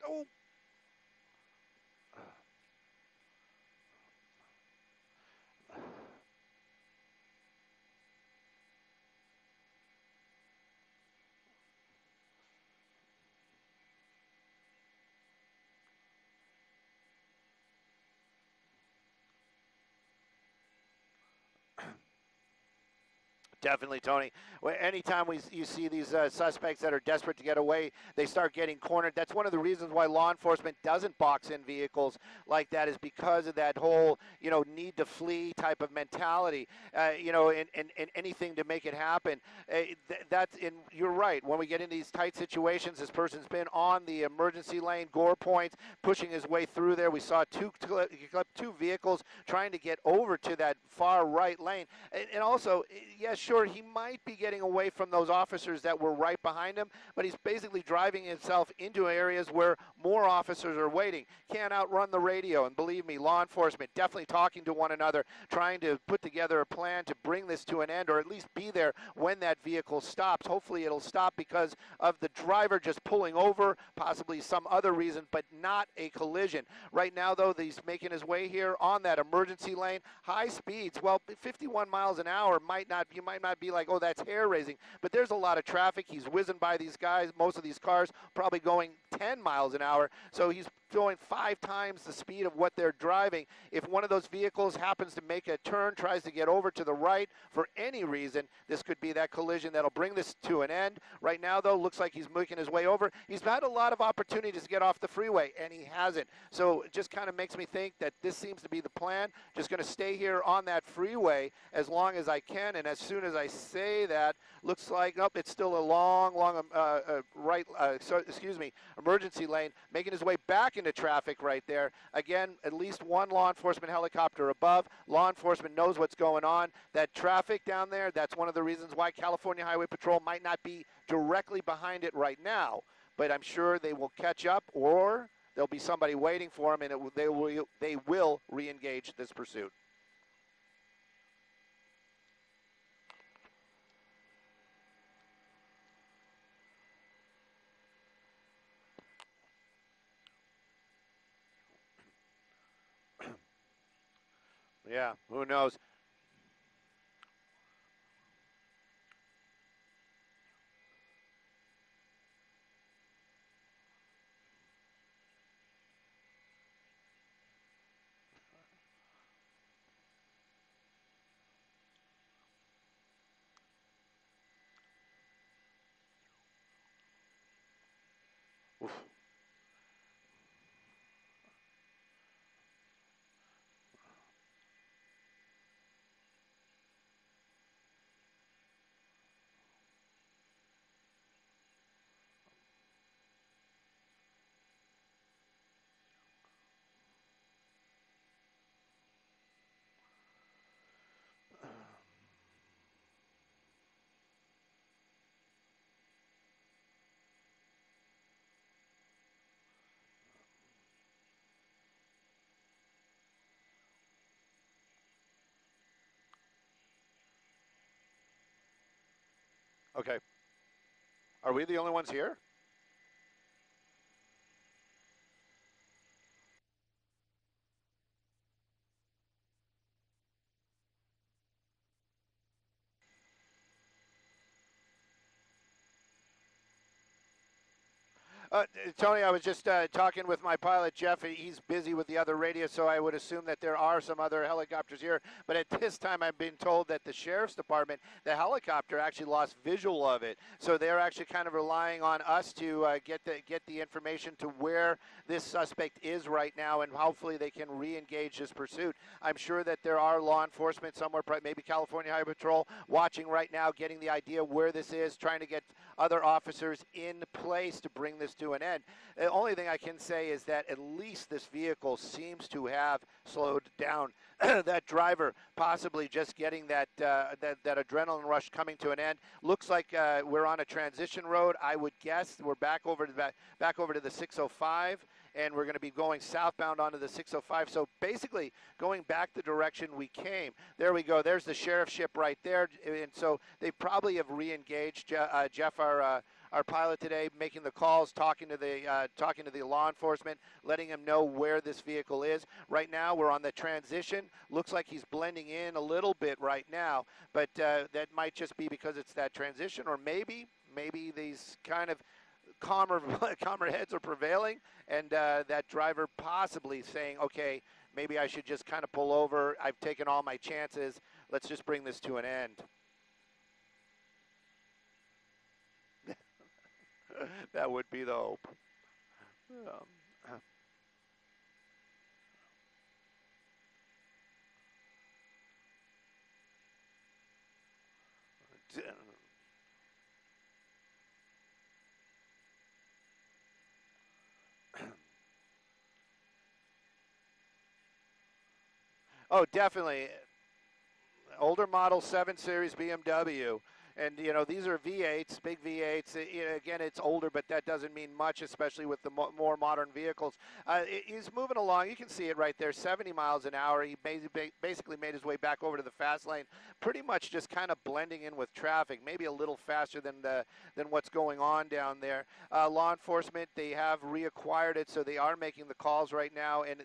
Oh. Definitely, Tony. Anytime you see these suspects that are desperate to get away, they start getting cornered. That's one of the reasons why law enforcement doesn't box in vehicles like that, is because of that whole, need to flee type of mentality, and anything to make it happen. You're right. When we get into these tight situations, this person's been on the emergency lane, gore points, pushing his way through there. We saw two vehicles trying to get over to that far right lane. And also, yes, sure, he might be getting away from those officers that were right behind him, but he's basically driving himself into areas where more officers are waiting. Can't outrun the radio, and believe me, law enforcement definitely talking to one another, trying to put together a plan to bring this to an end, or at least be there when that vehicle stops. Hopefully it'll stop because of the driver just pulling over, possibly some other reason, but not a collision. Right now, though, he's making his way here on that emergency lane, high speeds. Well, 51 miles an hour you might not be like, oh, that's hair-raising, but there's a lot of traffic. He's whizzing by these guys, most of these cars probably going 10 miles an hour, so he's going 5 times the speed of what they're driving. If one of those vehicles happens to make a turn, tries to get over to the right for any reason, this could be that collision that'll bring this to an end. Right now, though, looks like he's making his way over. He's had a lot of opportunities to get off the freeway, and he hasn't. So it just kind of makes me think that this seems to be the plan. Just going to stay here on that freeway as long as I can, and as soon as I say that, looks like, nope, it's still a long emergency lane, making his way back into traffic right there. Again, at least one law enforcement helicopter above. Law enforcement knows what's going on. That traffic down there, that's one of the reasons why California Highway Patrol might not be directly behind it right now, but I'm sure they will catch up, or there'll be somebody waiting for them, and they will re-engage this pursuit. Yeah, who knows? Oof. Okay. Are we the only ones here? Tony, I was just talking with my pilot, Jeff. He's busy with the other radio, so I would assume that there are some other helicopters here. But at this time, I've been told that the Sheriff's Department, the helicopter actually lost visual of it. So they're actually kind of relying on us to get the information to where this suspect is right now, and hopefully they can re-engage this pursuit. I'm sure that there are law enforcement somewhere, maybe California Highway Patrol, watching right now, getting the idea where this is, trying to get other officers in place to bring this to an end. The only thing I can say is that at least this vehicle seems to have slowed down. That driver possibly just getting that adrenaline rush coming to an end. Looks like we're on a transition road. I would guess we're back over to the 605, and we're going to be going southbound onto the 605. So basically going back the direction we came. There we go. There's the sheriff's ship right there, and so they probably have re-engaged. Jeff, our our pilot today, making the calls, talking to the law enforcement, letting them know where this vehicle is. Right now, we're on the transition. Looks like he's blending in a little bit right now, but that might just be because it's that transition, or maybe these kind of calmer heads are prevailing, and that driver possibly saying, okay, maybe I should just kind of pull over. I've taken all my chances. Let's just bring this to an end. That would be the hope. Oh, definitely. Older model 7 Series BMW. And, you know, these are V8s, big V8s. Again, it's older, but that doesn't mean much, especially with the more modern vehicles. He's moving along. You can see it right there, 70 miles an hour. He basically made his way back over to the fast lane, pretty much just kind of blending in with traffic, maybe a little faster than what's going on down there. Law enforcement, they have reacquired it, so they are making the calls right now, and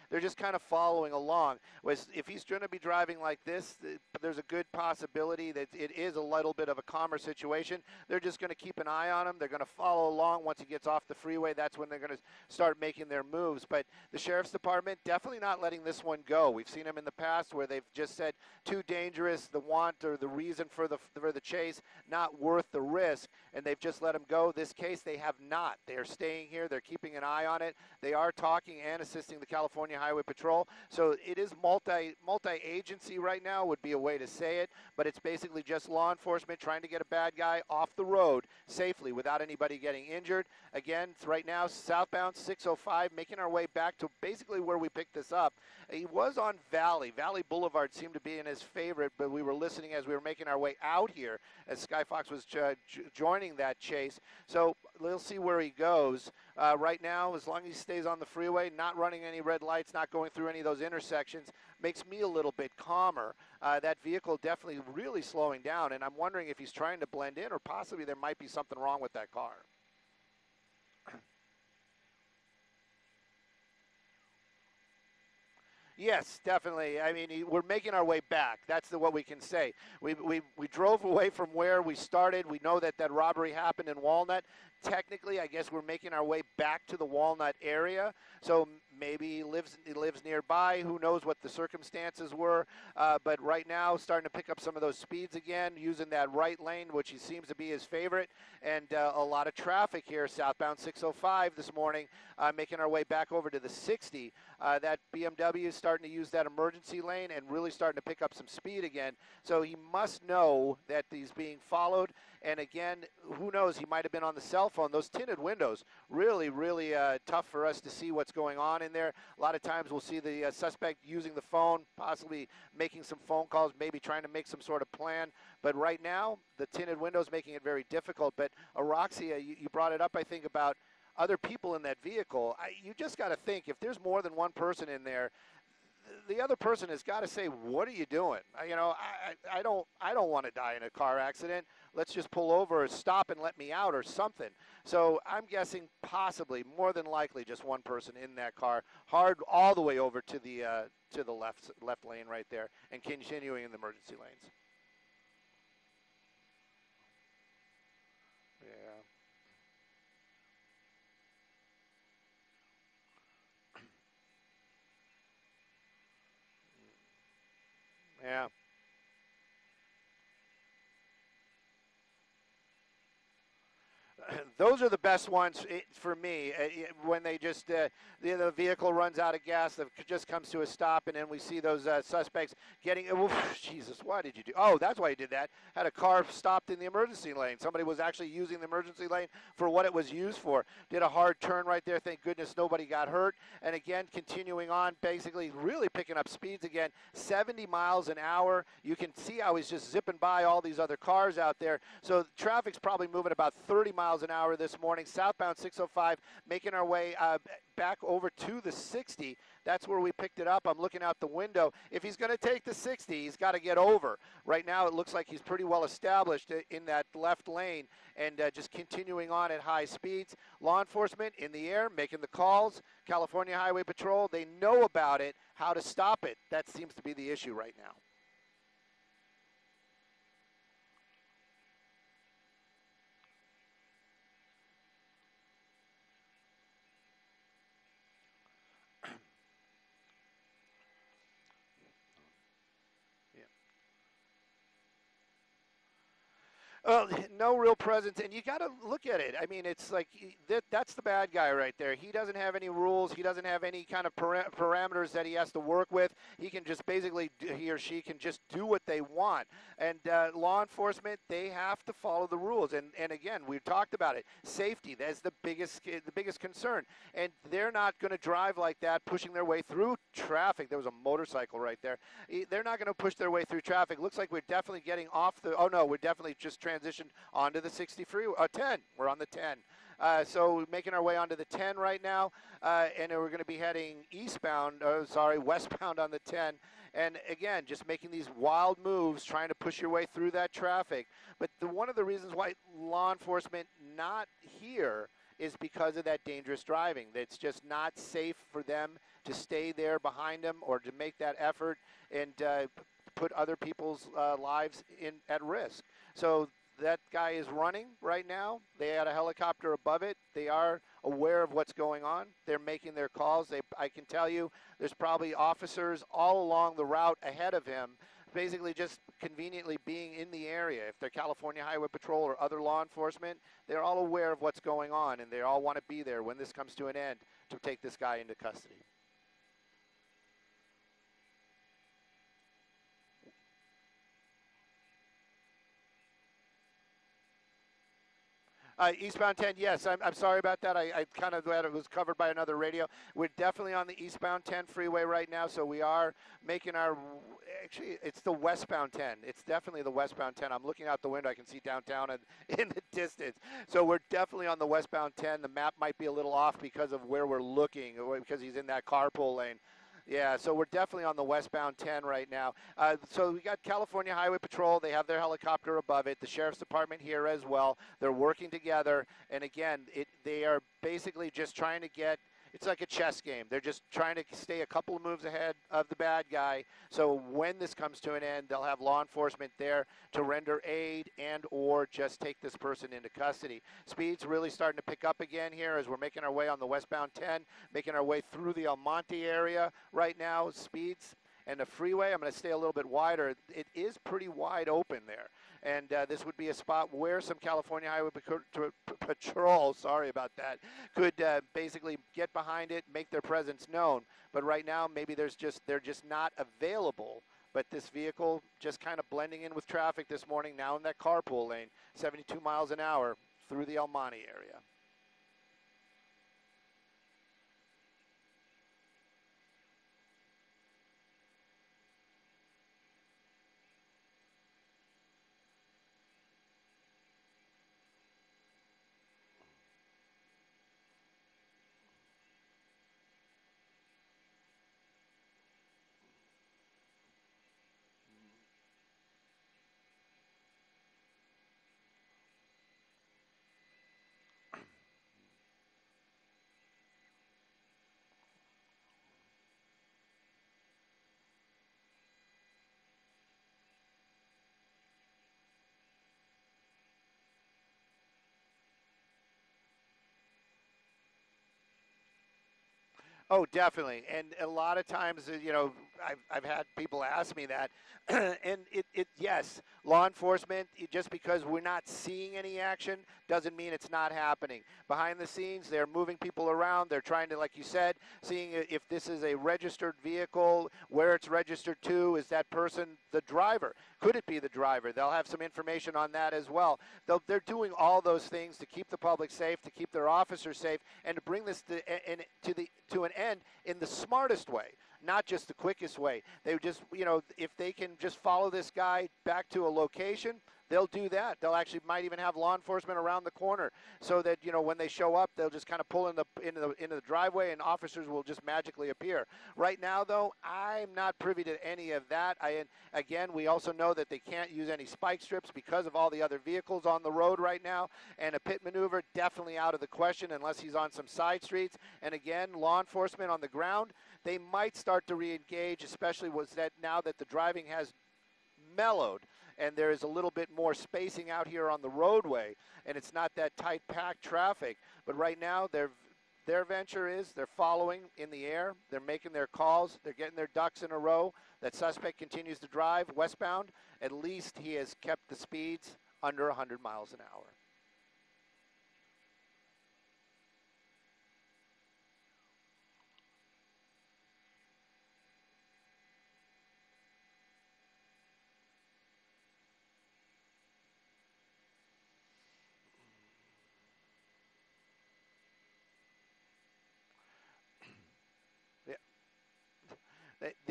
they're just kind of following along. If he's going to be driving like this, there's a good possibility that it is a little bit of a calmer situation. They're just going to keep an eye on him. They're going to follow along. Once he gets off the freeway, that's when they're going to start making their moves. But the sheriff's department definitely not letting this one go. We've seen them in the past where they've just said too dangerous, the want or the reason for the chase not worth the risk, and they've just let him go. This case, they have not. They are staying here. They're keeping an eye on it. They are talking and assisting the California Highway Patrol. So it is multi-agency right now would be a way to say it, but it's basically just law enforcement trying to get a bad guy off the road safely without anybody getting injured. Again, right now, southbound 605, making our way back to basically where we picked this up. He was on Valley. Valley Boulevard seemed to be in his favorite, but we were listening as we were making our way out here as Sky Fox was joining that chase. So we'll see where he goes. Right now, as long as he stays on the freeway, not running any red lights, not going through any of those intersections, makes me a little bit calmer. That vehicle definitely really slowing down, and I'm wondering if he's trying to blend in or possibly there might be something wrong with that car. Yes, definitely. I mean, we're making our way back. That's what we can say. We drove away from where we started. We know that robbery happened in Walnut. Technically, I guess we're making our way back to the Walnut area. So maybe he lives nearby. Who knows what the circumstances were? But right now, starting to pick up some of those speeds again, using that right lane, which he seems to be his favorite. And a lot of traffic here, southbound 605 this morning, making our way back over to the 60. That BMW is starting to use that emergency lane and really starting to pick up some speed again. So he must know that he's being followed. And again, who knows, he might have been on the cell phone. Those tinted windows, really, really tough for us to see what's going on in there. A lot of times we'll see the suspect using the phone, possibly making some phone calls, maybe trying to make some sort of plan. But right now, the tinted windows making it very difficult. But Araxia, you brought it up, I think, about other people in that vehicle. You just got to think, if there's more than one person in there, the other person has got to say, what are you doing? I don't want to die in a car accident. Let's just pull over or stop and let me out or something. So I'm guessing possibly, more than likely, just one person in that car, hard all the way over to the left lane right there and continuing in the emergency lanes. Yeah. Yeah. Those are the best ones for me. When they just the vehicle runs out of gas, it just comes to a stop, and then we see those suspects getting. Oh, Jesus, why did you do? Oh, that's why you did that. Had a car stopped in the emergency lane. Somebody was actually using the emergency lane for what it was used for. Did a hard turn right there. Thank goodness nobody got hurt. And again, continuing on, basically really picking up speeds again. 70 miles an hour. You can see how he's just zipping by all these other cars out there. So traffic's probably moving about 30 miles an hour hour this morning. Southbound 605, making our way back over to the 60. That's where we picked it up. I'm looking out the window. If he's going to take the 60, he's got to get over. Right now, it looks like he's pretty well established in that left lane and just continuing on at high speeds. Law enforcement in the air, making the calls. California Highway Patrol, they know about it, how to stop it. That seems to be the issue right now. Well, no real presence, and you got to look at it. I mean, it's like that's the bad guy right there. He doesn't have any rules. He doesn't have any kind of parameters that he has to work with. He can just basically, he or she can just do what they want. And law enforcement, they have to follow the rules. And again, we've talked about it. Safety, that's the biggest concern. And they're not going to drive like that, pushing their way through traffic. There was a motorcycle right there. They're not going to push their way through traffic. Looks like we're definitely getting off the, oh no, we're definitely just transitioned onto the 60 freeway, 10. We're on the 10. So making our way onto the 10 right now, and we're going to be heading westbound on the 10. And again, just making these wild moves, trying to push your way through that traffic. But one of the reasons why law enforcement not here is because of that dangerous driving. It's just not safe for them to stay there behind them or to make that effort and put other people's lives at risk. So that guy is running right now. They had a helicopter above it. They are aware of what's going on. They're making their calls. I can tell you there's probably officers all along the route ahead of him, basically just conveniently being in the area. If they're California Highway Patrol or other law enforcement, they're all aware of what's going on, and they all want to be there when this comes to an end to take this guy into custody. Eastbound 10, yes, I'm sorry about that. I kind of glad it was covered by another radio. We're definitely on the eastbound 10 freeway right now, so we are making actually, it's the westbound 10. It's definitely the westbound 10. I'm looking out the window. I can see downtown in the distance. So we're definitely on the westbound 10. The map might be a little off because of where we're looking, because he's in that carpool lane. Yeah, so we're definitely on the westbound 10 right now. So we got California Highway Patrol. They have their helicopter above it. The Sheriff's Department here as well. They're working together. And again, they are basically just trying to get, it's like a chess game. They're just trying to stay a couple of moves ahead of the bad guy. So when this comes to an end, they'll have law enforcement there to render aid and or just take this person into custody. Speed's really starting to pick up again here as we're making our way on the westbound 10, making our way through the El Monte area right now. Speeds and the freeway, I'm going to stay a little bit wider. It is pretty wide open there. And this would be a spot where some California Highway Patrol, sorry about that, could basically get behind it, make their presence known. But right now, maybe they're just not available. But this vehicle just kind of blending in with traffic this morning, now in that carpool lane, 72 miles an hour through the El Monte area. Oh, definitely. And a lot of times, I've had people ask me that. And yes, law enforcement, just because we're not seeing any action doesn't mean it's not happening. Behind the scenes, they're moving people around. They're trying to, like you said, seeing if this is a registered vehicle, where it's registered to, is that person the driver? Could it be the driver? They'll have some information on that as well. They're doing all those things to keep the public safe, to keep their officers safe, and to bring this to an end in the smartest way, not just the quickest way. They just, if they can just follow this guy back to a location, they'll do that. They'll actually might even have law enforcement around the corner so that, you know, when they show up, they'll just kind of pull into the driveway and officers will just magically appear. Right now, though, I'm not privy to any of that. Again, we also know that they can't use any spike strips because of all the other vehicles on the road right now, and a pit maneuver definitely out of the question unless he's on some side streets. And again, law enforcement on the ground, they might start to re-engage, especially now that the driving has mellowed and there is a little bit more spacing out here on the roadway and it's not that tight packed traffic. But right now their venture is they're following in the air, they're making their calls, they're getting their ducks in a row. That suspect continues to drive westbound. At least he has kept the speeds under 100 miles an hour.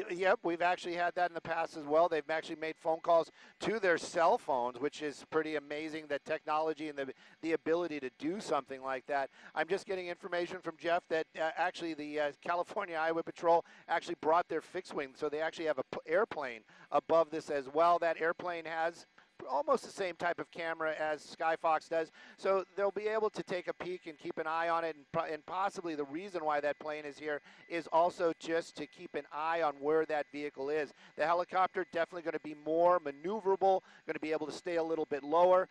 Yep, we've actually had that in the past as well. They've actually made phone calls to their cell phones, which is pretty amazing, that technology and the ability to do something like that. I'm just getting information from Jeff that actually the California Highway Patrol actually brought their fixed wing, so they actually have an airplane above this as well. That airplane has almost the same type of camera as Skyfox does, so they'll be able to take a peek and keep an eye on it, and possibly the reason why that plane is here is also just to keep an eye on where that vehicle is. The helicopter definitely going to be more maneuverable, going to be able to stay a little bit lower.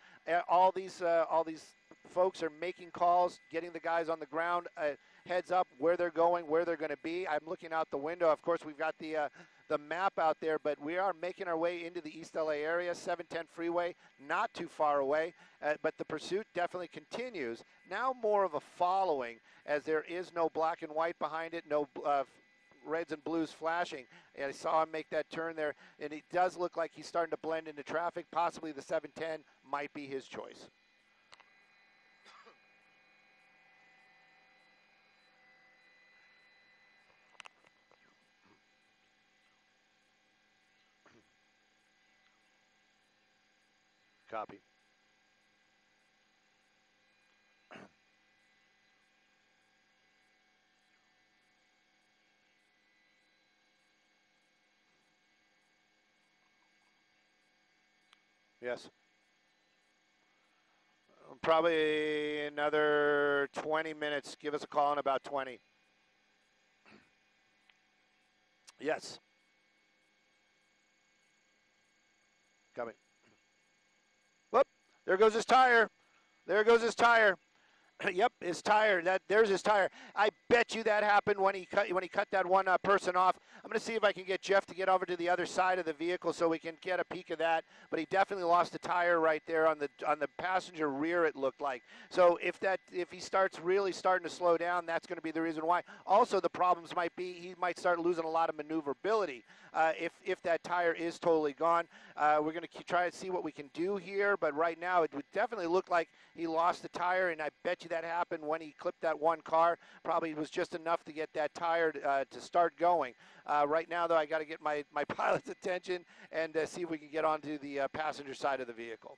All these folks are making calls, getting the guys on the ground heads up where they're going, where they're going to be. I'm looking out the window. Of course, we've got the map out there, but we are making our way into the East LA area, 710 freeway, not too far away, but the pursuit definitely continues. Now more of a following, as there is no black and white behind it, no reds and blues flashing. And I saw him make that turn there, and it does look like he's starting to blend into traffic. Possibly the 710 might be his choice. Copy. Yes. Probably another 20 minutes. Give us a call in about 20. Yes. Coming. Whoop, there goes his tire. There goes his tire. Yep, his tire. There's his tire. I bet you that happened when he cut that one person off. I'm going to see if I can get Jeff to get over to the other side of the vehicle so we can get a peek of that. But he definitely lost a tire right there on the passenger rear, it looked like. So if he starts really starting to slow down, that's going to be the reason why. Also, the problems might be he might start losing a lot of maneuverability if that tire is totally gone. We're going to try to see what we can do here. But right now, it would definitely look like he lost the tire, and I bet you that happened when he clipped that one car. Probably was just enough to get that tire to start going. Right now, though, I got to get my pilot's attention and see if we can get onto the passenger side of the vehicle.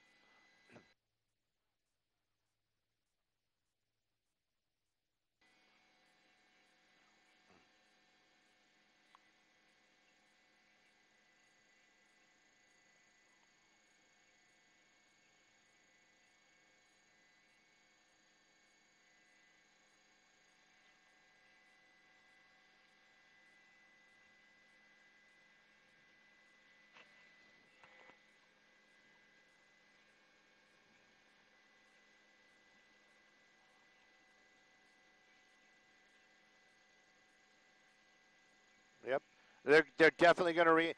Yep. They're definitely going to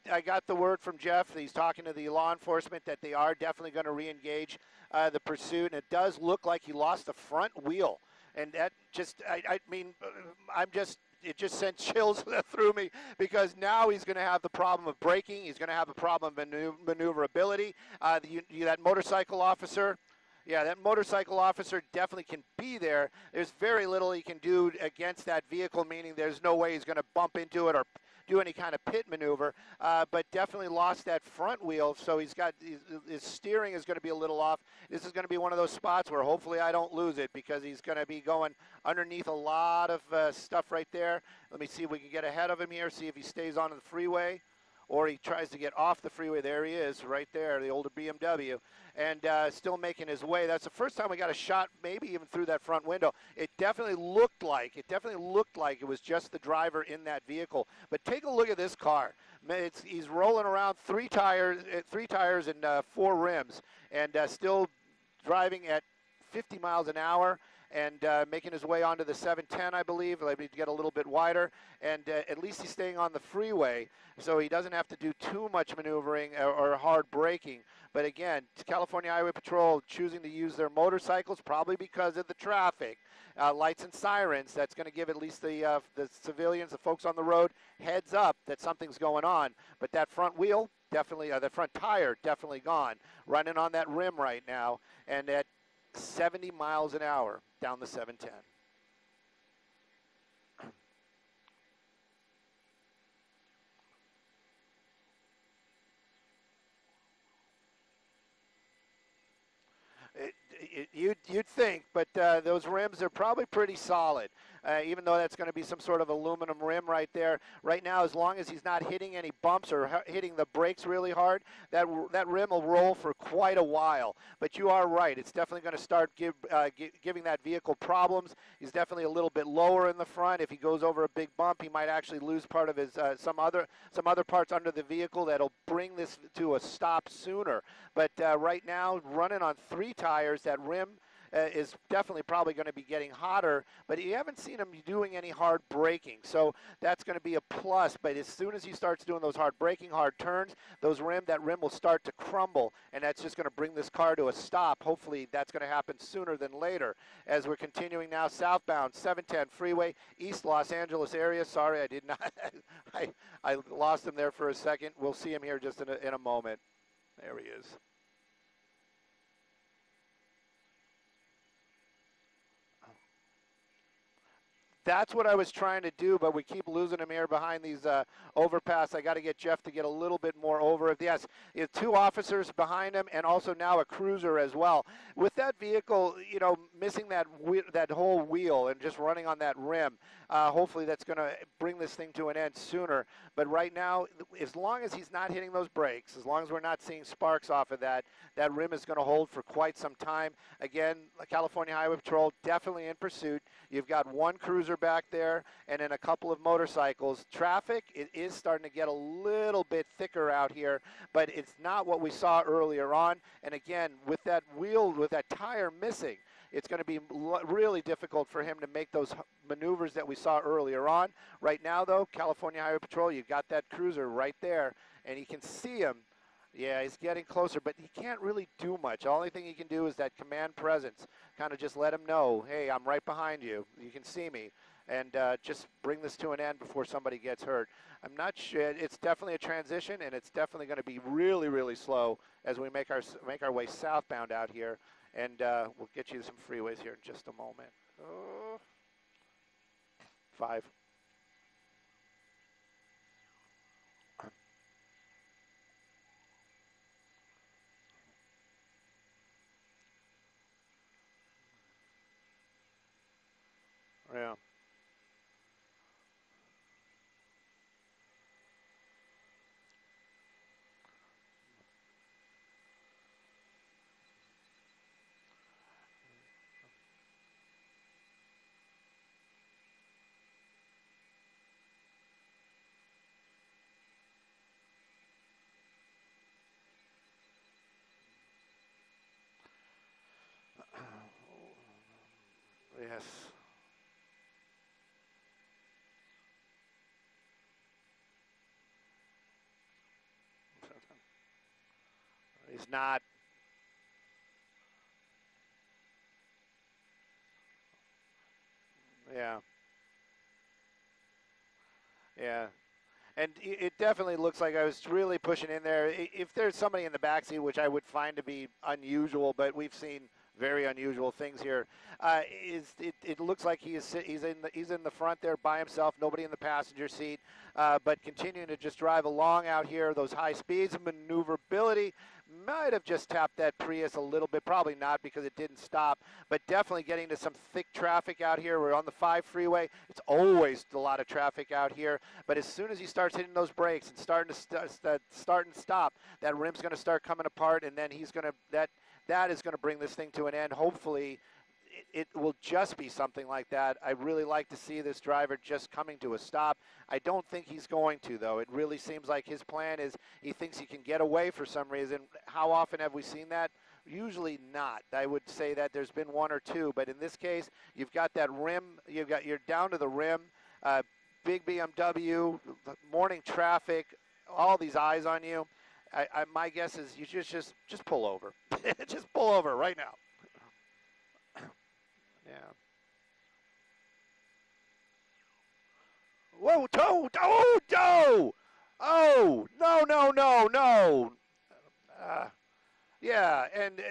I got the word from Jeff. He's talking to the law enforcement that they are definitely going to re-engage the pursuit. And it does look like he lost the front wheel. And that just, I mean, it just sent chills through me because now he's going to have the problem of braking. He's going to have a problem of maneuverability. That motorcycle officer. Yeah, that motorcycle officer definitely can be there. There's very little he can do against that vehicle, meaning there's no way he's going to bump into it or do any kind of pit maneuver, but definitely lost that front wheel. So his steering is going to be a little off. This is going to be one of those spots where hopefully I don't lose it, because he's going to be going underneath a lot of stuff right there. Let me see if we can get ahead of him here, see if he stays on the freeway, or he tries to get off the freeway. There he is, right there, the older BMW, and still making his way. That's the first time we got a shot, maybe even through that front window. It definitely looked like it was just the driver in that vehicle. But take a look at this car. He's rolling around three tires and 4 rims, and still driving at 50 miles an hour. And making his way onto the 710, I believe. Let me get a little bit wider. And at least he's staying on the freeway, so he doesn't have to do too much maneuvering or hard braking. But again, California Highway Patrol choosing to use their motorcycles, probably because of the traffic, lights and sirens. That's going to give at least the civilians, the folks on the road, heads up that something's going on. But that front wheel, definitely, the front tire, definitely gone. Running on that rim right now, and at 70 miles an hour down the 710. You'd think, but those rims are probably pretty solid, even though that's going to be some sort of aluminum rim right there. Right now, as long as he's not hitting any bumps or hitting the brakes really hard, that rim will roll for quite a while. But you are right. It's definitely going to start giving that vehicle problems. He's definitely a little bit lower in the front. If he goes over a big bump, he might actually lose part of his some other parts under the vehicle that'll bring this to a stop sooner. But right now, running on 3 tires, that rim is definitely probably going to be getting hotter, but you haven't seen him doing any hard braking, so that's going to be a plus. But as soon as he starts doing those hard braking, hard turns, that rim will start to crumble, and that's just going to bring this car to a stop. Hopefully that's going to happen sooner than later. As we're continuing now southbound, 710 freeway, East Los Angeles area. Sorry, I did not, I lost him there for a second. We'll see him here just in a moment. There he is. That's what I was trying to do, but we keep losing him here behind these overpass. I got to get Jeff to get a little bit more over. Yes, you have 2 officers behind him, and also now a cruiser as well. With that vehicle, missing that whole wheel and just running on that rim, hopefully that's going to bring this thing to an end sooner. But right now, as long as he's not hitting those brakes, as long as we're not seeing sparks off of that rim is going to hold for quite some time. Again, California Highway Patrol definitely in pursuit. You've got 1 cruiser back there and then a couple of motorcycles. Traffic, it is starting to get a little bit thicker out here, but it's not what we saw earlier on. And again, with that wheel, with that tire missing, it's going to be really difficult for him to make those maneuvers that we saw earlier on. Right now, though, California Highway Patrol, you've got that cruiser right there, and you can see him. Yeah, he's getting closer, but he can't really do much. The only thing he can do is that command presence, kind of just let him know, hey, I'm right behind you. You can see me, and just bring this to an end before somebody gets hurt. I'm not sure. It's definitely a transition, and it's definitely going to be really, really slow as we make our way southbound out here. And we'll get you some freeways here in just a moment. 5. Yeah. Yes. He's not. Yeah. Yeah. And it definitely looks like I was really pushing in there. If there's somebody in the backseat, which I would find to be unusual, but we've seen very unusual things here. It looks like he's in the front there by himself, nobody in the passenger seat, but continuing to just drive along out here. Those high speeds and maneuverability might have just tapped that Prius a little bit, probably not because it didn't stop, but definitely getting to some thick traffic out here. We're on the 5 freeway. It's always a lot of traffic out here, but as soon as he starts hitting those brakes and starting to start and stop, that rim's going to start coming apart, and then he's going to that is going to bring this thing to an end. Hopefully it will just be something like that. I really like to see this driver just coming to a stop. I don't think he's going to, though. It really seems like his plan is he thinks he can get away for some reason. How often have we seen that? Usually not. I would say that there's been one or two, but in this case, you've got that rim. You're down to the rim. Big BMW, morning traffic, all these eyes on you. My guess is you just pull over. Just pull over right now. Yeah. Whoa, Toe! Oh, Toe! Oh, no. Yeah, and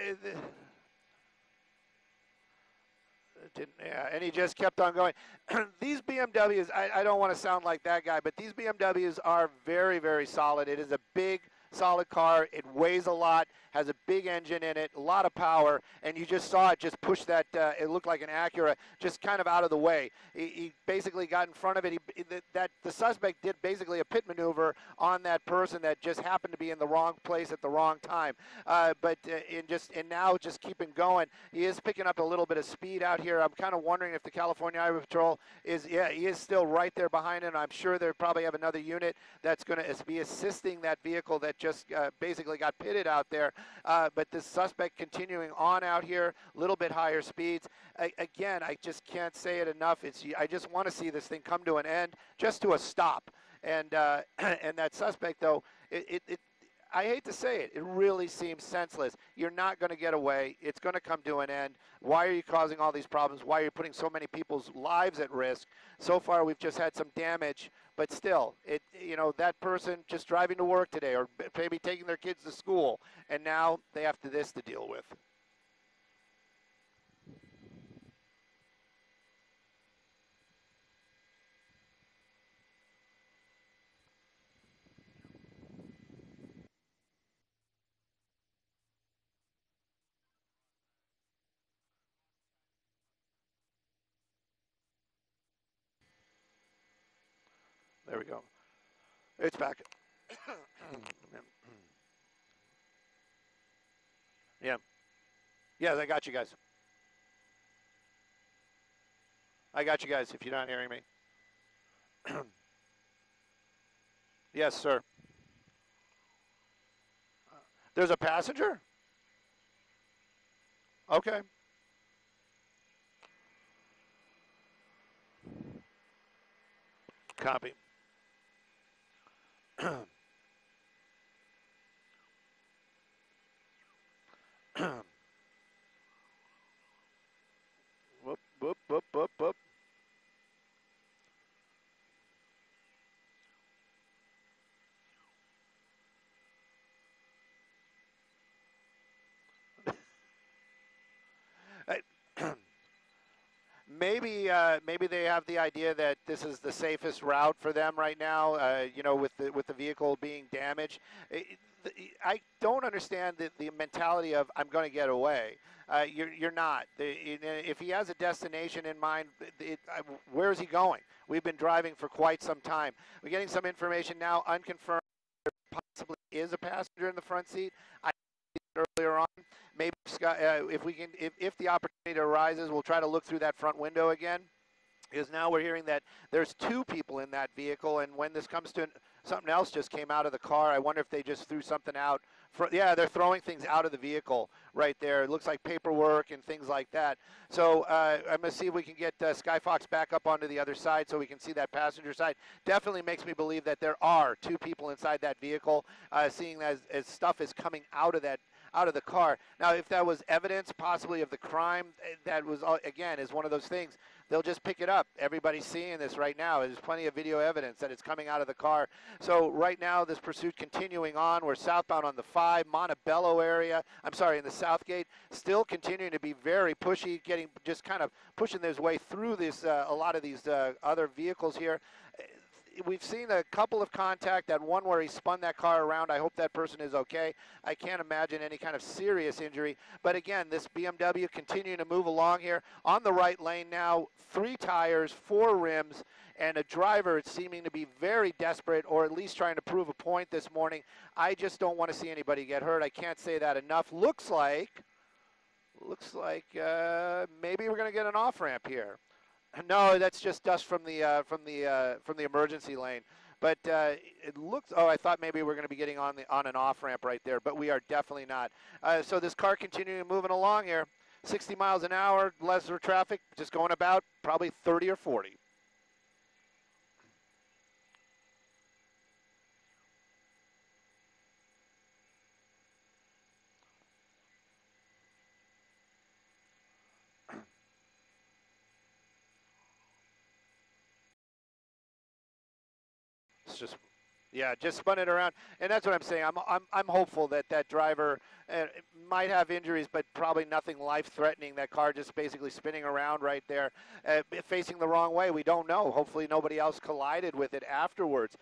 and he just kept on going. These BMWs, I don't want to sound like that guy, but these BMWs are very, very solid. It is a big, solid car. It weighs a lot, has a big engine in it, a lot of power, and you just saw it just push that, it looked like an Acura, just kind of out of the way. He basically got in front of it. The suspect did basically a pit maneuver on that person that just happened to be in the wrong place at the wrong time. And now just keeping going. He is picking up a little bit of speed out here. I'm kind of wondering if the California Highway Patrol he is still right there behind him. I'm sure they probably have another unit that's going to be assisting that vehicle that just basically got pitted out there. But the suspect continuing on out here, a little bit higher speeds. Again, I just can't say it enough. I just want to see this thing come to an end, just to a stop. And and that suspect, though, I hate to say it, it really seems senseless. You're not going to get away. It's going to come to an end. Why are you causing all these problems? Why are you putting so many people's lives at risk? So far, we've just had some damage, but still, that person just driving to work today or maybe taking their kids to school, and now they have this to deal with. There we go. It's back. Yeah. Yes, I got you guys. I got you guys if you're not hearing me. Yes, sir. There's a passenger? Okay. Copy. Whoop, whoop, whoop, whoop, whoop. Maybe they have the idea that this is the safest route for them right now. With the vehicle being damaged, I don't understand the mentality of I'm going to get away. You're not. If he has a destination in mind, where is he going? We've been driving for quite some time. We're getting some information now, unconfirmed. There possibly is a passenger in the front seat. I earlier on. Maybe if the opportunity arises, we'll try to look through that front window again. Because now we're hearing that there's two people in that vehicle, and when this comes to something else just came out of the car. I wonder if they just threw something out. Yeah, they're throwing things out of the vehicle right there. It looks like paperwork and things like that. So I'm going to see if we can get Skyfox back up onto the other side so we can see that passenger side. Definitely makes me believe that there are two people inside that vehicle, seeing as stuff is coming out of out of the car. Now, if that was evidence possibly of the crime, that was, again, is one of those things. They'll just pick it up. Everybody's seeing this right now. There's plenty of video evidence that it's coming out of the car. So right now, this pursuit continuing on. We're southbound on the 5, Montebello area. I'm sorry, in the Southgate. Still continuing to be very pushy, just kind of pushing his way through this, a lot of these other vehicles here. We've seen a couple of contact, that one where he spun that car around. I hope that person is okay. I can't imagine any kind of serious injury. But again, this BMW continuing to move along here on the right lane now. 3 tires, 4 rims, and a driver seeming to be very desperate, or at least trying to prove a point this morning. I just don't want to see anybody get hurt. I can't say that enough. Looks like maybe we're going to get an off-ramp here. No, that's just dust from the emergency lane. But it looks. Oh, I thought maybe we're going to be getting on an off ramp right there, but we are definitely not. So this car continuing moving along here, 60 miles an hour, lesser traffic, just going about probably 30 or 40. It's just, yeah, just spun it around, and that's what I'm saying. I'm hopeful that that driver might have injuries, but probably nothing life-threatening. That car just basically spinning around right there, facing the wrong way. We don't know. Hopefully nobody else collided with it afterwards.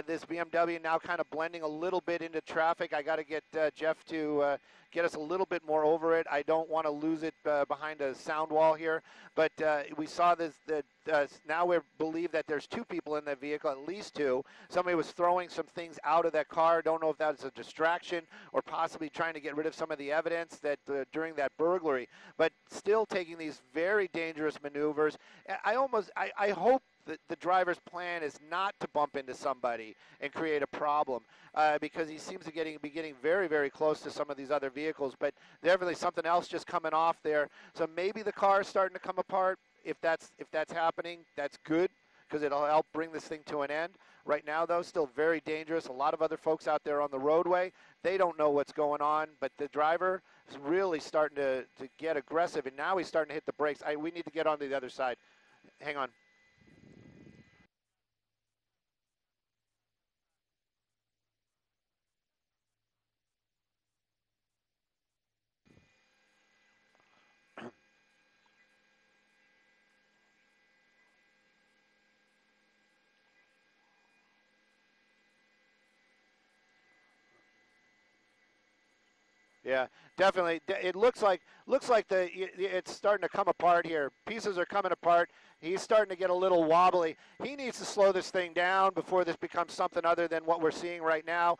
This BMW now kind of blending a little bit into traffic. I got to get Jeff to get us a little bit more over it. I don't want to lose it behind a sound wall here, but we saw this. Now we believe that there's 2 people in the vehicle, at least 2. Somebody was throwing some things out of that car. Don't know if that's a distraction or possibly trying to get rid of some of the evidence that during that burglary, but still taking these very dangerous maneuvers. I hope that the driver's plan is not to bump into somebody and create a problem, because he seems to be getting very, very close to some of these other vehicles, but definitely something else just coming off there. So maybe the car is starting to come apart. If that's happening, that's good, because it'll help bring this thing to an end. Right now, though, still very dangerous. A lot of other folks out there on the roadway, they don't know what's going on, but the driver is really starting to get aggressive, and now he's starting to hit the brakes. We need to get onto the other side. Hang on. Yeah, definitely. It looks like it's starting to come apart here. Pieces are coming apart. He's starting to get a little wobbly. He needs to slow this thing down before this becomes something other than what we're seeing right now.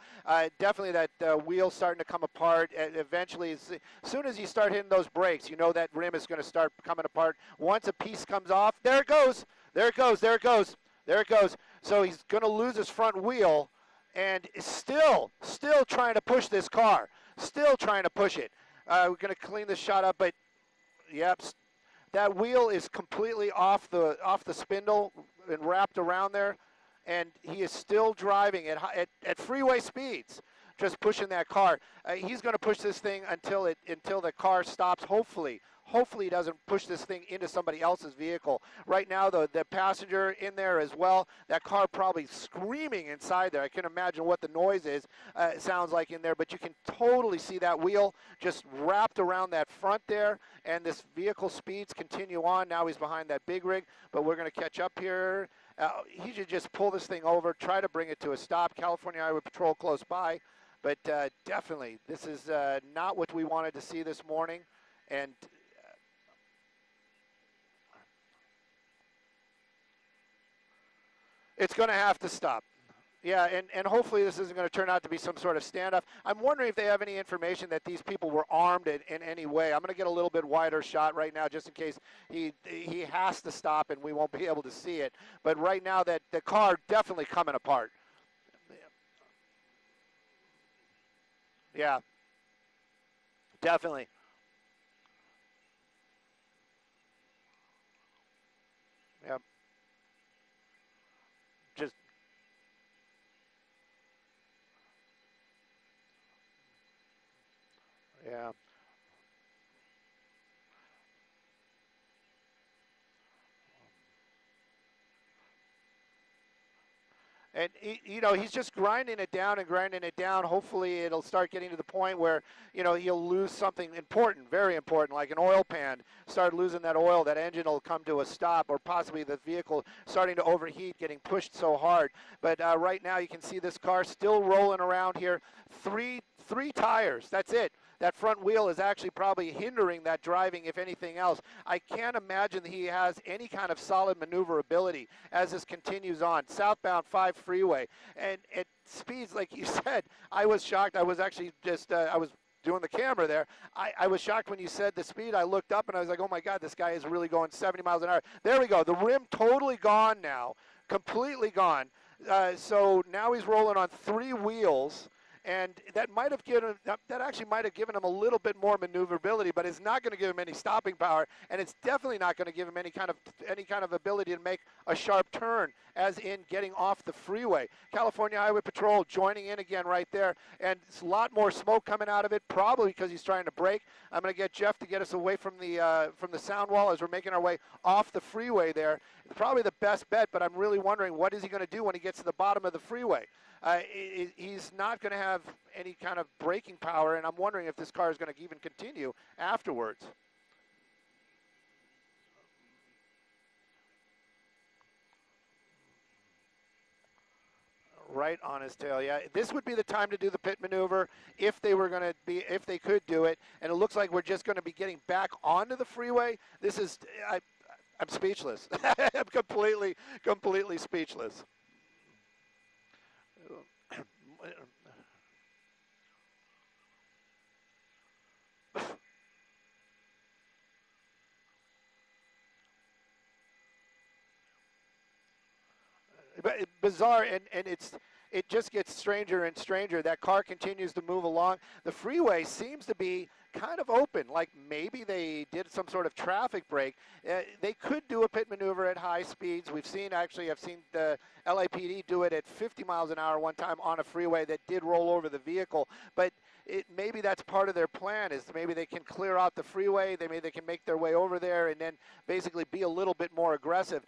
Definitely that wheel's starting to come apart. Eventually, as soon as you start hitting those brakes, you know that rim is going to start coming apart. Once a piece comes off, there it goes. There it goes. There it goes. There it goes. So he's going to lose his front wheel, and is still trying to push this car. Still trying to push it. We're going to clean this shot up, but yep, that wheel is completely off the spindle and wrapped around there, and he is still driving at freeway speeds, just pushing that car. He's going to push this thing until the car stops. Hopefully he doesn't push this thing into somebody else's vehicle. Right now, the passenger in there as well, that car probably screaming inside there. I can imagine what the noise is, sounds like in there, but you can totally see that wheel just wrapped around that front there, and this vehicle speeds continue on. Now he's behind that big rig, but we're going to catch up here. He should just pull this thing over, try to bring it to a stop. California Highway Patrol close by, but definitely this is not what we wanted to see this morning, and it's going to have to stop. Yeah, and hopefully this isn't going to turn out to be some sort of standoff. I'm wondering if they have any information that these people were armed in any way. I'm going to get a little bit wider shot right now just in case he has to stop and we won't be able to see it. But right now that the car definitely coming apart. Yeah, definitely. Yeah, just Yeah. And you know, he's just grinding it down and grinding it down. Hopefully it'll start getting to the point where, you know, he'll lose something important, very important, like an oil pan. Start losing that oil, that engine will come to a stop, or possibly the vehicle starting to overheat, getting pushed so hard. But right now you can see this car still rolling around here. Three tires, that's it. That front wheel is actually probably hindering that driving, if anything else. I can't imagine that he has any kind of solid maneuverability as this continues on. Southbound 5 freeway. And at speeds, like you said, I was shocked. I was actually just, I was doing the camera there. I was shocked when you said the speed. I looked up and I was like, oh my God, this guy is really going 70 miles an hour. There we go. The rim totally gone now, completely gone. So now he's rolling on 3 wheels. And that might have given that actually might have given him a little bit more maneuverability, but it's not going to give him any stopping power, and it's definitely not going to give him any kind of ability to make a sharp turn, as in getting off the freeway. California Highway Patrol joining in again right there, and it's a lot more smoke coming out of it, probably because he's trying to brake. I'm going to get Jeff to get us away from the sound wall as we're making our way off the freeway there. It's probably the best bet, but I'm really wondering what is he going to do when he gets to the bottom of the freeway. He's not going to have any kind of braking power, and I'm wondering if this car is going to even continue afterwards. Right on his tail, yeah. This would be the time to do the pit maneuver if they were going to be, if they could do it. And it looks like we're just going to be getting back onto the freeway. This is, I'm speechless. I'm completely speechless. Bizarre, and it just gets stranger and stranger. That car continues to move along. The freeway seems to be kind of open, like maybe they did some sort of traffic break. They could do a pit maneuver at high speeds. I've seen the LAPD do it at 50 miles an hour one time on a freeway that did roll over the vehicle, but maybe that's part of their plan, is maybe they can clear out the freeway, maybe they can make their way over there and then basically be a little bit more aggressive.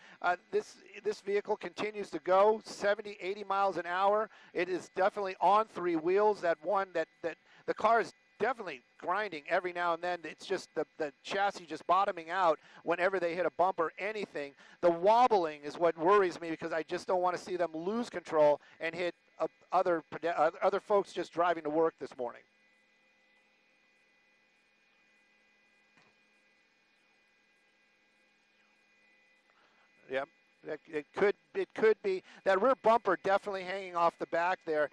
This vehicle continues to go 70, 80 miles an hour. It is definitely on 3 wheels. That the car is definitely grinding every now and then. It's just the chassis just bottoming out whenever they hit a bump or anything. The wobbling is what worries me, because I just don't want to see them lose control and hit other folks just driving to work this morning. Yep. It could be that rear bumper definitely hanging off the back there.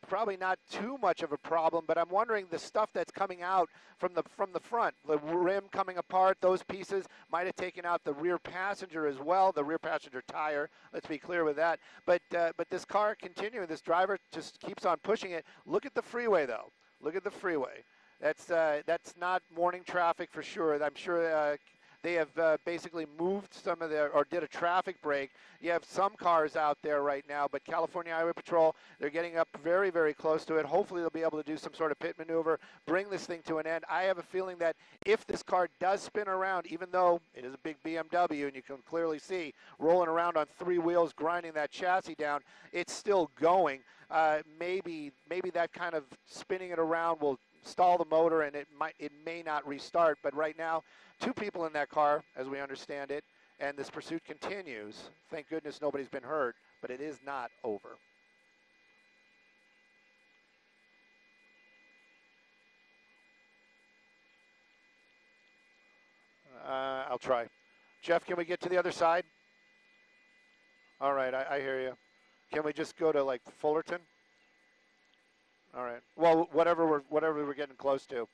Probably not too much of a problem, but I'm wondering the stuff that's coming out from the front, the rim coming apart, those pieces might have taken out the rear passenger as well, the rear passenger tire. Let's be clear with that. But this car continuing, this driver just keeps on pushing it. Look at the freeway though. Look at the freeway. That's not morning traffic for sure. I'm sure they have basically moved some of or did a traffic break. You have some cars out there right now, but California Highway Patrol, they're getting up very, very close to it. Hopefully they'll be able to do some sort of pit maneuver, bring this thing to an end. I have a feeling that if this car does spin around, even though it is a big BMW and you can clearly see rolling around on 3 wheels, grinding that chassis down, it's still going. Maybe that kind of spinning it around will stall the motor and it may not restart, but right now 2 people in that car, as we understand it, and this pursuit continues. Thank goodness nobody's been hurt, but it is not over. I'll try. Jeff, can we get to the other side? All right, I hear you. Can we just go to like Fullerton? All right. Well, whatever we're getting close to.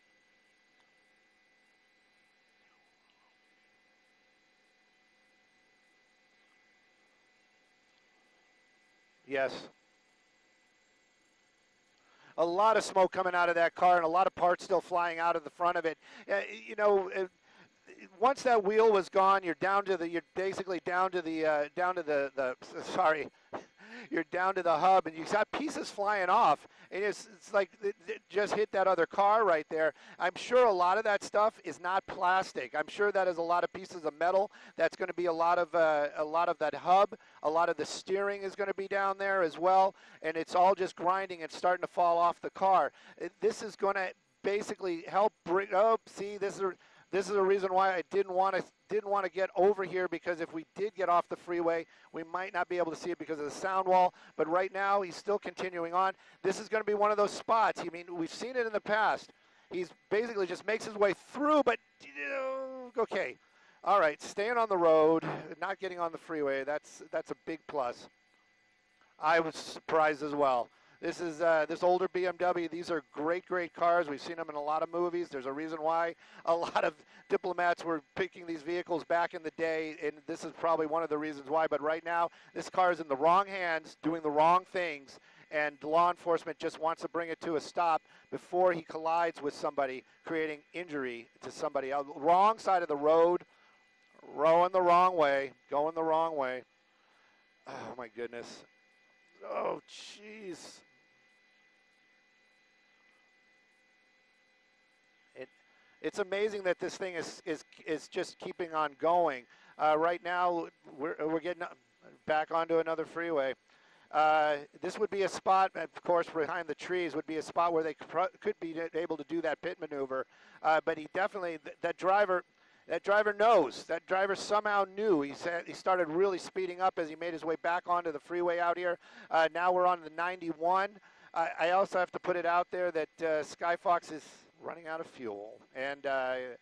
Yes. A lot of smoke coming out of that car and a lot of parts still flying out of the front of it. You know, once that wheel was gone, you're basically down to the sorry. you're down to the hub, and you got pieces flying off, and it's like it just hit that other car right there. I'm sure a lot of that stuff is not plastic. I'm sure that is a lot of pieces of metal. That's going to be a lot of that hub. A lot of the steering is going to be down there as well, and it's all just grinding and starting to fall off the car. This is going to basically help bring. Oh, see, this is a reason why I didn't want to get over here, because if we did get off the freeway, we might not be able to see it because of the sound wall. But right now, he's still continuing on. This is going to be one of those spots. I mean, we've seen it in the past. He's basically just makes his way through, but okay. All right, staying on the road, not getting on the freeway, that's a big plus. I was surprised as well. This is this older BMW. These are great cars. We've seen them in a lot of movies. There's a reason why a lot of diplomats were picking these vehicles back in the day, and this is probably one of the reasons why. But right now, this car is in the wrong hands, doing the wrong things, and law enforcement just wants to bring it to a stop before he collides with somebody, creating injury to somebody else. Wrong side of the road, rowing the wrong way, going the wrong way. Oh, my goodness. Oh, jeez. It's amazing that this thing is just keeping on going. Right now, we're getting back onto another freeway. This would be a spot, of course, behind the trees would be a spot where they could be able to do that pit maneuver. But he definitely, that driver knows. That driver somehow knew. He started really speeding up as he made his way back onto the freeway out here. Now we're on the 91. I also have to put it out there that Skyfox is running out of fuel, and I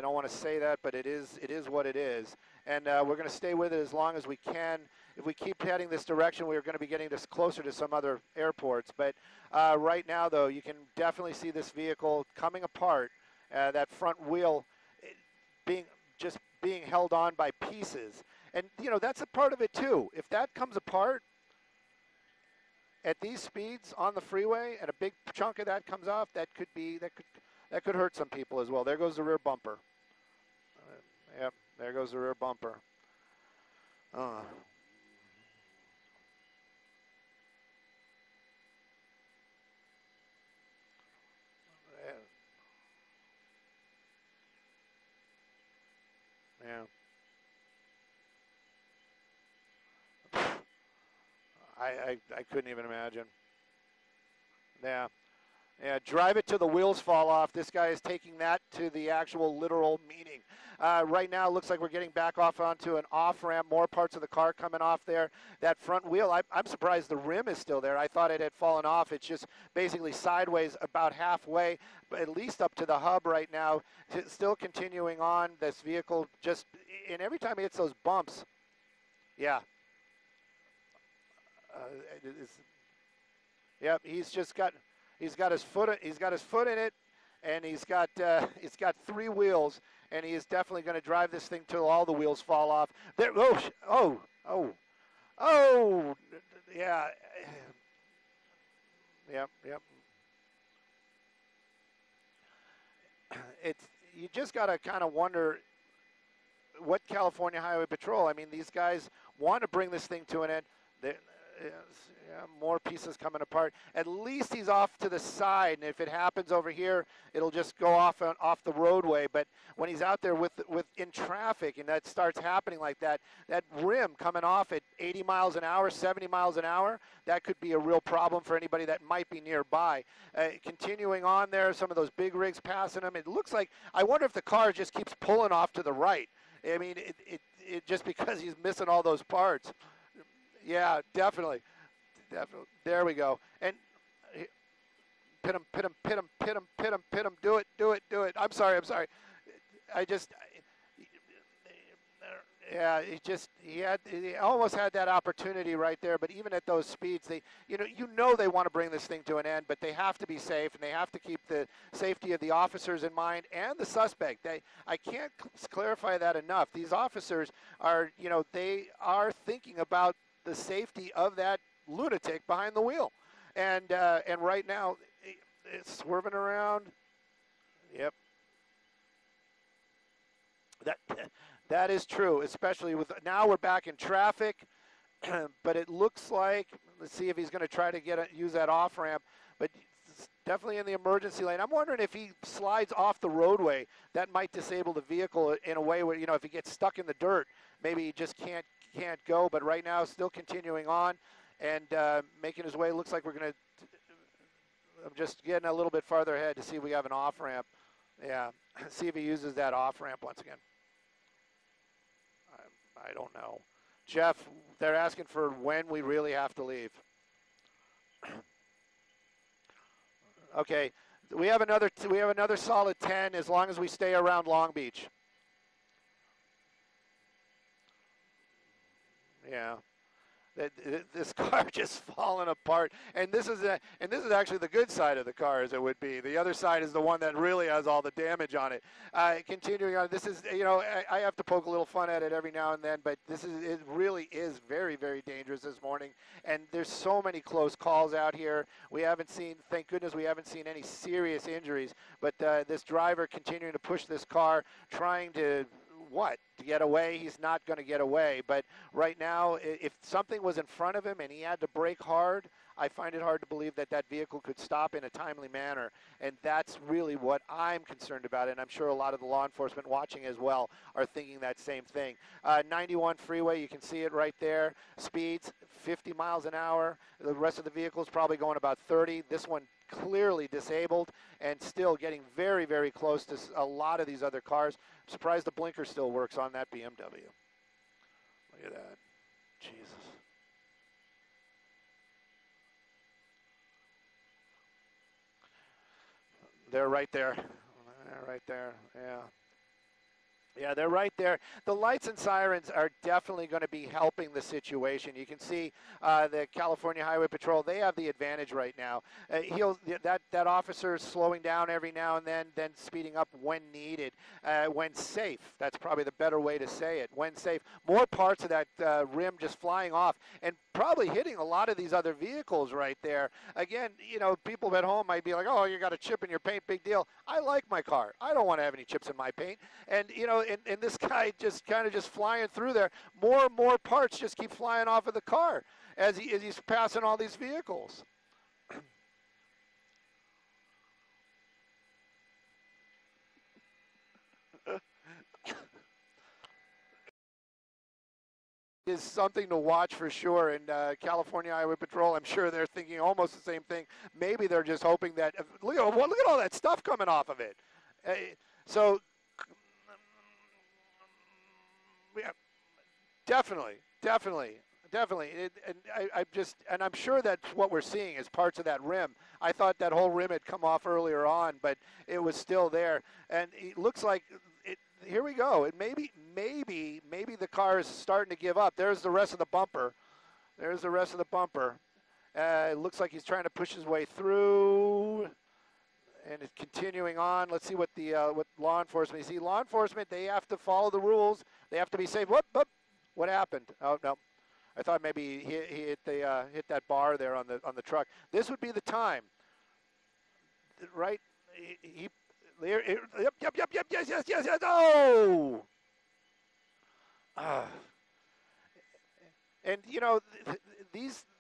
don't want to say that, but it is what it is, and we're going to stay with it as long as we can. If we keep heading this direction, we're going to be getting this closer to some other airports. But right now, though, you can definitely see this vehicle coming apart. That front wheel being held on by pieces, and that's a part of it too. If that comes apart at these speeds on the freeway, and a big chunk of that comes off, that could hurt some people as well. There goes the rear bumper. Yep, there goes the rear bumper. Yeah. I couldn't even imagine. Yeah. Yeah, drive it till the wheels fall off. This guy is taking that to the actual literal meaning. Right now, it looks like we're getting back off onto an off-ramp, more parts of the car coming off there. That front wheel, I'm surprised the rim is still there. I thought it had fallen off. It's just basically sideways about halfway, at least up to the hub right now. It's still continuing on. This vehicle just, and every time he hits those bumps, yeah. Yep, he's got his foot in it, and he's got 3 wheels, and he is definitely going to drive this thing till all the wheels fall off. There, yeah, yep. You just got to kind of wonder what California Highway Patrol. I mean, these guys want to bring this thing to an end. Yeah, more pieces coming apart. At least he's off to the side, and if it happens over here, it'll just go off the roadway. But when he's out there with in traffic, and that starts happening like that, that rim coming off at 80 miles an hour, 70 miles an hour, that could be a real problem for anybody that might be nearby. Continuing on there, some of those big rigs passing him. It looks like, I wonder if the car just keeps pulling off to the right. I mean, it just because he's missing all those parts. Yeah, definitely. There we go. And pit him. Do it. I'm sorry. He almost had that opportunity right there, but even at those speeds, they want to bring this thing to an end, but they have to be safe, and they have to keep the safety of the officers in mind and the suspect. I can't clarify that enough. These officers are, they are thinking about the safety of that lunatic behind the wheel, and right now it's swerving around. Yep, that is true, especially with now we're back in traffic. but it looks like, let's see if he's going to try to use that off ramp, but it's definitely in the emergency lane. I'm wondering if he slides off the roadway, that might disable the vehicle in a way where, you know, if he gets stuck in the dirt, maybe he just can't go. But right now, still continuing on and making his way. Looks like we're going to. I'm just getting a little bit farther ahead to see if we have an off ramp. Yeah, see if he uses that off ramp once again. I don't know. Jeff, they're asking for when we really have to leave. Okay, we have another solid 10 as long as we stay around Long Beach. Yeah. This car just falling apart, and this is actually the good side of the car, as it would be. The other side is the one that really has all the damage on it. Continuing on, this is, you know, I have to poke a little fun at it every now and then, but it really is very, very dangerous this morning, and there's so many close calls out here. We haven't seen, thank goodness, we haven't seen any serious injuries, but this driver continuing to push this car, trying to get away. He's not going to get away. But right now, if something was in front of him and he had to brake hard, I find it hard to believe that that vehicle could stop in a timely manner. And that's really what I'm concerned about. And I'm sure a lot of the law enforcement watching as well are thinking that same thing. 91 freeway, you can see it right there. Speeds 50 miles an hour. The rest of the vehicle is probably going about 30. This one clearly disabled and still getting very, very close to a lot of these other cars. I'm surprised the blinker still works on that BMW. Look at that. Jesus. They're right there. They're right there. Yeah. Yeah, they're right there. The lights and sirens are definitely going to be helping the situation. You can see the California Highway Patrol, they have the advantage right now. That officer is slowing down every now and then speeding up when needed, when safe. That's probably the better way to say it, when safe. More parts of that rim just flying off and probably hitting a lot of these other vehicles right there. Again, you know, people at home might be like, oh, you got a chip in your paint, big deal. I like my car. I don't want to have any chips in my paint. And, you know, and this guy just kind of just flying through there. More and more parts just keep flying off of the car as he's passing all these vehicles. Is something to watch for sure. And California Highway Patrol, I'm sure they're thinking almost the same thing. Maybe they're just hoping that, look at all that stuff coming off of it. So, yeah, definitely. And I'm sure that's what we're seeing is parts of that rim. I thought that whole rim had come off earlier on, but it was still there. And it looks like here we go. And maybe the car is starting to give up. There's the rest of the bumper. It looks like he's trying to push his way through. And it's continuing on. Let's see what what law enforcement. You see, law enforcement, they have to follow the rules. They have to be safe. What happened? Oh no, I thought maybe he hit that bar there on the truck. This would be the time, right? Yep. Yes. Oh. And you know,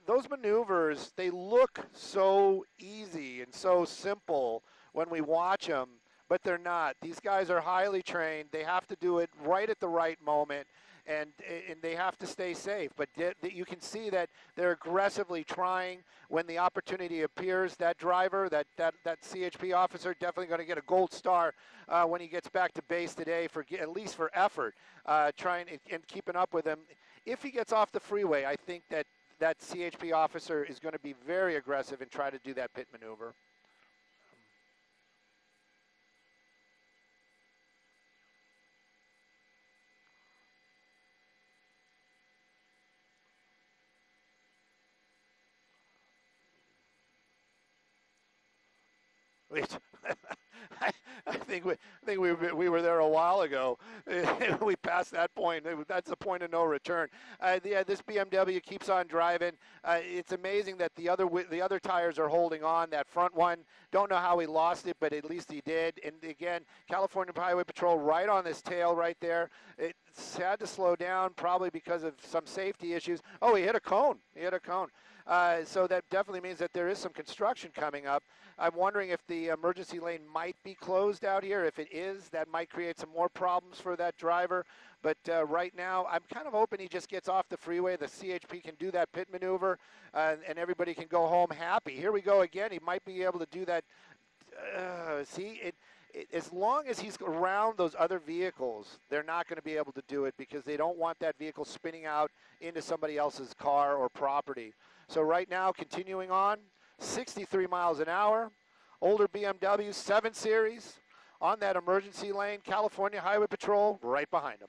those maneuvers, they look so easy and so simple when we watch them, but they're not. These guys are highly trained. They have to do it right at the right moment, and they have to stay safe. But you can see that they're aggressively trying when the opportunity appears. That driver, that CHP officer, definitely going to get a gold star when he gets back to base today at least for effort, trying and keeping up with him. If he gets off the freeway, I think that CHP officer is going to be very aggressive and try to do that pit maneuver. I we were there a while ago. We passed that point. That's the point of no return. Yeah, this BMW keeps on driving. It's amazing that the other tires are holding on. That front one, don't know how he lost it, but at least he did. And again, California Highway Patrol right on this tail right there. It's had to slow down probably because of some safety issues. Oh, he hit a cone. So that definitely means that there is some construction coming up. I'm wondering if the emergency lane might be closed out here. If it is, that might create some more problems for that driver. But right now, I'm kind of hoping he just gets off the freeway. The CHP can do that pit maneuver, and everybody can go home happy. Here we go again. He might be able to do that. As long as he's around those other vehicles, they're not going to be able to do it because they don't want that vehicle spinning out into somebody else's car or property. So right now, continuing on, 63 miles an hour, older BMW 7 Series on that emergency lane, California Highway Patrol right behind him.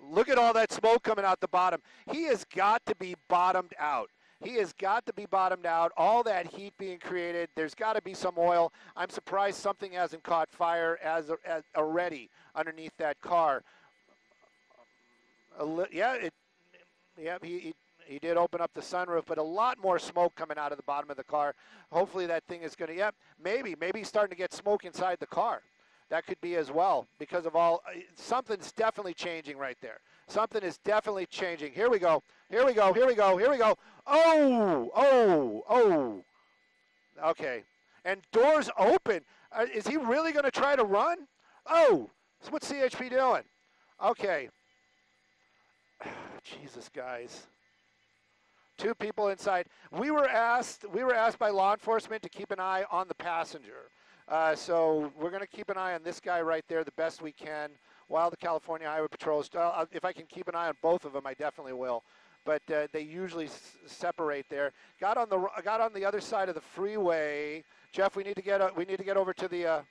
Look at all that smoke coming out the bottom. He has got to be bottomed out. He has got to be bottomed out. All that heat being created. There's got to be some oil. I'm surprised something hasn't caught fire as already underneath that car. He did open up the sunroof, but a lot more smoke coming out of the bottom of the car. Hopefully that thing is going to, maybe he's starting to get smoke inside the car. That could be as well because of all, something's definitely changing right there. Something is definitely changing. Here we go. Oh. Okay. And doors open. Is he really going to try to run? Oh, so what's CHP doing? Okay. Jesus, guys. 2 people inside. We were asked by law enforcement to keep an eye on the passenger. So we're going to keep an eye on this guy right there the best we can while the California Highway Patrol is, if I can keep an eye on both of them, I definitely will. But they usually separate there. Got on the other side of the freeway. Jeff, we need to get over to the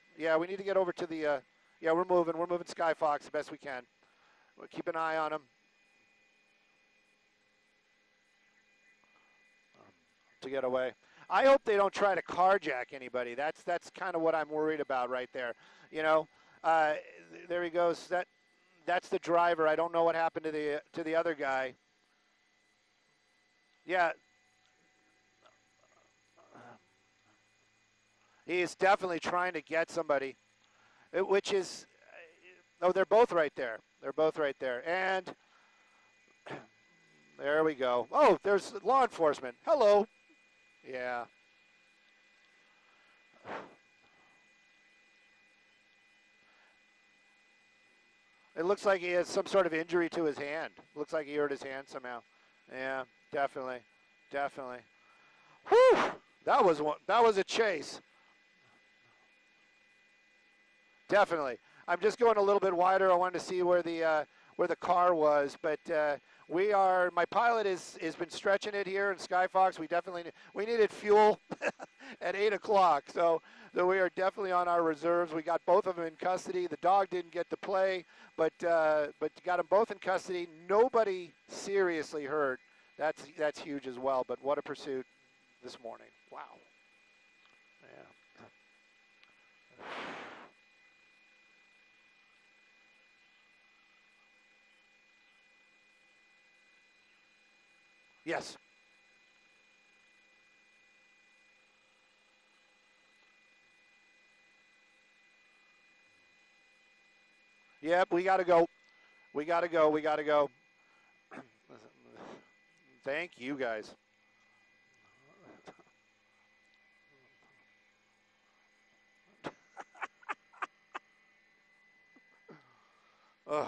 we're moving Skyfox the best we can. We'll keep an eye on him. To get away. I hope they don't try to carjack anybody. That's kind of what I'm worried about right there. There he goes. That's the driver. I don't know what happened to the other guy. Yeah. He is definitely trying to get somebody, which is, they're both right there. And there we go. Oh, there's law enforcement. Hello. Yeah. It looks like he has some sort of injury to his hand. Looks like he hurt his hand somehow. Yeah, definitely. Whew! That was a chase. Definitely. I'm just going a little bit wider. I wanted to see where the car was, but my pilot has been stretching it here in Skyfox. We needed fuel at 8 o'clock, so we are definitely on our reserves. We got both of them in custody. The dog didn't get to play, but got them both in custody. Nobody seriously hurt. That's huge as well, but what a pursuit this morning. Wow. Yeah. Yes. Yep, we got to go. Thank you, guys. Ugh.